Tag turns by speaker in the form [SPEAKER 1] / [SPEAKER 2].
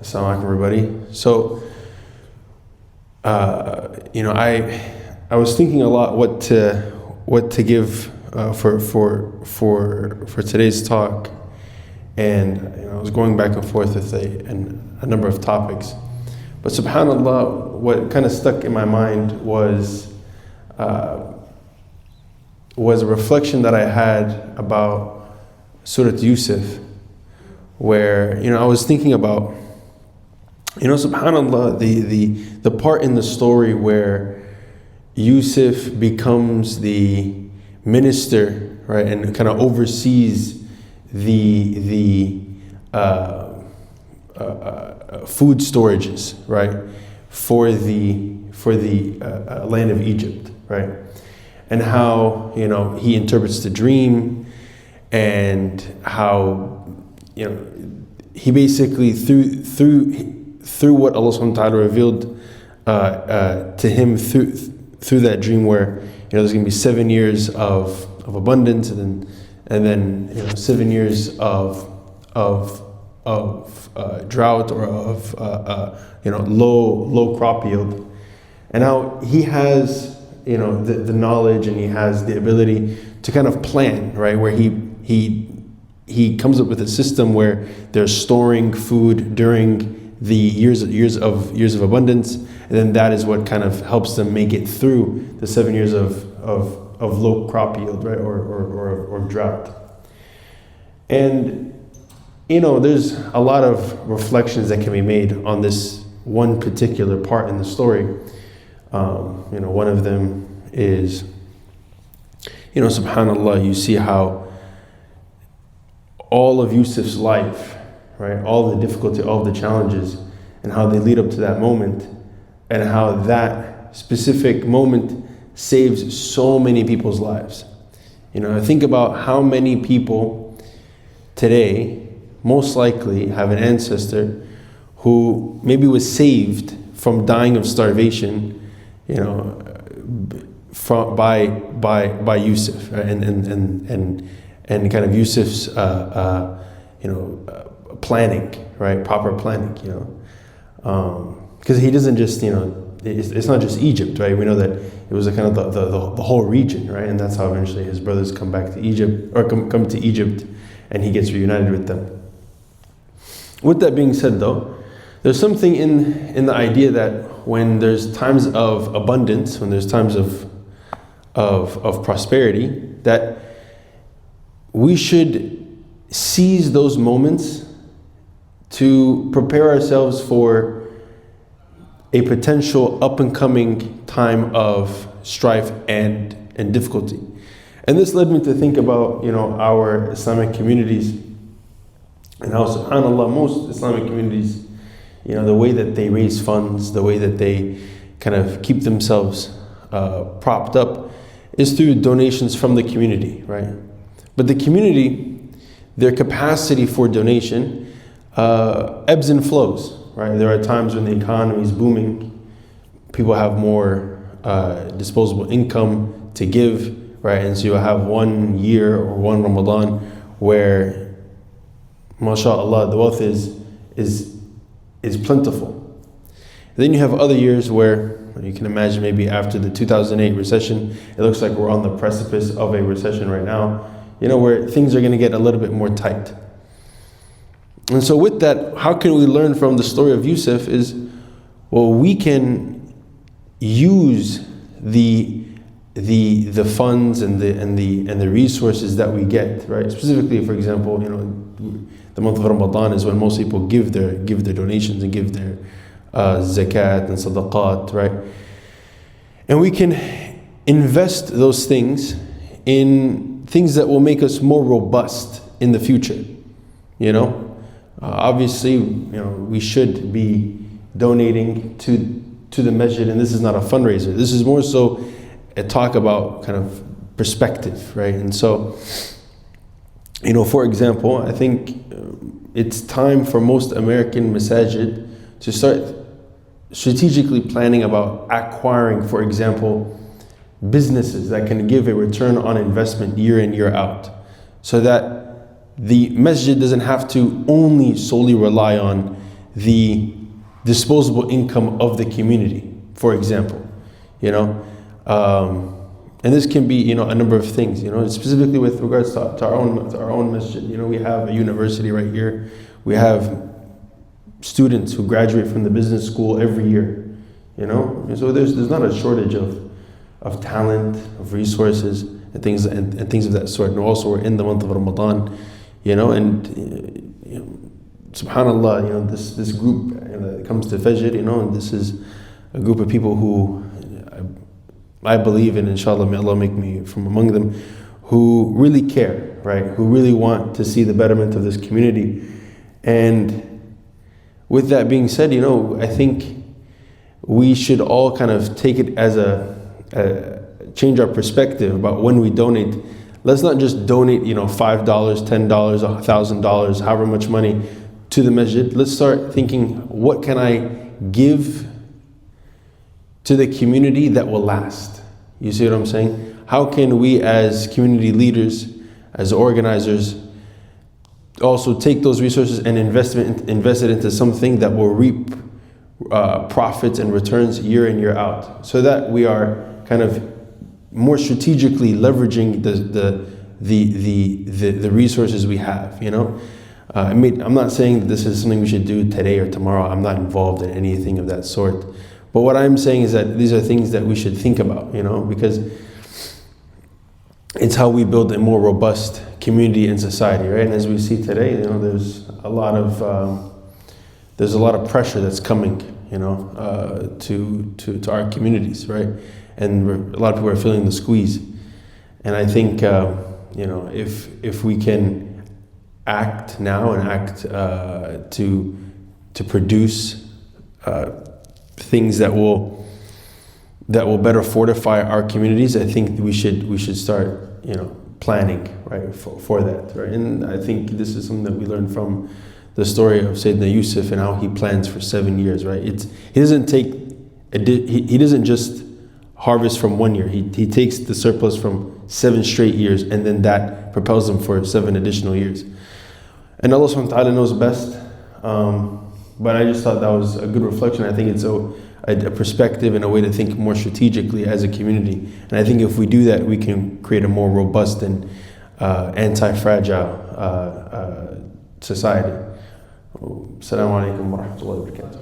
[SPEAKER 1] Assalamu alaikum, everybody. So, I was thinking a lot what to give for today's talk, and I was going back and forth with a number of topics. But subhanallah, what kind of stuck in my mind was a reflection that I had about Surah Yusuf, where I was thinking about subhanallah, the part in the story where Yusuf becomes the minister, right, and kind of oversees the food storages, right, for the land of Egypt, right, and how he interprets the dream, and how he basically through what Allah subhanahu wa ta'ala revealed to him through that dream, where there's going to be 7 years of abundance, and then 7 years of drought, or of low crop yield, and how he has the knowledge, and he has the ability to kind of plan, right, where he comes up with a system where they're storing food during the years of abundance, and then that is what kind of helps them make it through the 7 years of low crop yield, right, or drought. And there's a lot of reflections that can be made on this one particular part in the story. One of them is, subhanallah, you see how all of Yusuf's life, right, all the difficulty, all the challenges, and how they lead up to that moment, and how that specific moment saves so many people's lives. Think about how many people today most likely have an ancestor who maybe was saved from dying of starvation, by Yusuf, right? and kind of Yusuf's planning, right? Proper planning, because he doesn't just, it's not just Egypt, right? We know that it was a kind of the whole region, right? And that's how eventually his brothers come back to Egypt, or come to Egypt, and he gets reunited with them. With that being said, though, there's something in the idea that when there's times of abundance, when there's times of prosperity, that we should seize those moments to prepare ourselves for a potential up-and-coming time of strife and difficulty. And this led me to think about our Islamic communities, and how, subhanAllah, most Islamic communities, the way that they raise funds, the way that they kind of keep themselves propped up is through donations from the community, right? But the community, their capacity for donation ebbs and flows, right? There are times when the economy is booming, people have more disposable income to give, right? And so you'll have 1 year or one Ramadan where, mashallah, the wealth is plentiful. Then you have other years where you can imagine, maybe after the 2008 recession, it looks like we're on the precipice of a recession right now, where things are going to get a little bit more tight. And so with that, how can we learn from the story of Yusuf is, well, we can use the funds and the resources that we get, right? Specifically, for example, the month of Ramadan is when most people give their donations and give their zakat and sadaqat, right? And we can invest those things in things that will make us more robust in the future. Obviously, we should be donating to the masjid, and this is not a fundraiser. This is more so a talk about kind of perspective, right? And so, for example, I think it's time for most American masajid to start strategically planning about acquiring, for example, businesses that can give a return on investment year in, year out, so that the masjid doesn't have to only solely rely on the disposable income of the community, for example, you know. And this can be, you know, a number of things, you know, specifically with regards to our own masjid. You know, we have a university right here. We have students who graduate from the business school every year, you know. And so there's not a shortage of talent, of resources, and things of that sort. And also we're in the month of Ramadan, you know, and you know, subhanallah, you know, this group that comes to Fajr, you know, and this is a group of people who I believe in, inshallah, may Allah make me from among them, who really care, right? Who really want to see the betterment of this community. And with that being said, you know, I think we should all kind of take it as change our perspective about when we donate. Let's not just donate, you know, $5, $10, $1,000, however much money to the masjid. Let's start thinking, what can I give to the community that will last? You see what I'm saying? How can we as community leaders, as organizers, also take those resources and invest it into something that will reap profits and returns year in, year out, so that we are kind of more strategically leveraging the resources we have, you know? I'm not saying that this is something we should do today or tomorrow. I'm not involved in anything of that sort. But what I'm saying is that these are things that we should think about, you know, because it's how we build a more robust community and society, right? And as we see today, you know, there's a lot of pressure that's coming, you know, to our communities, right? And a lot of people are feeling the squeeze. And I think, you know, if we can act now and act to produce things that will better fortify our communities, I think we should start, you know, planning, right, for that, right? And I think this is something that we learned from the story of Sayyidina Yusuf and how he plans for 7 years, right? He doesn't just harvest from 1 year. He takes the surplus from 7 straight years, and then that propels him for 7 additional years. And Allah subhanahu wa ta'ala knows best. But I just thought that was a good reflection. I think it's a perspective and a way to think more strategically as a community. And I think if we do that, we can create a more robust and anti-fragile society. Assalamu alaikum wa rahmatullahi wa barakatuh.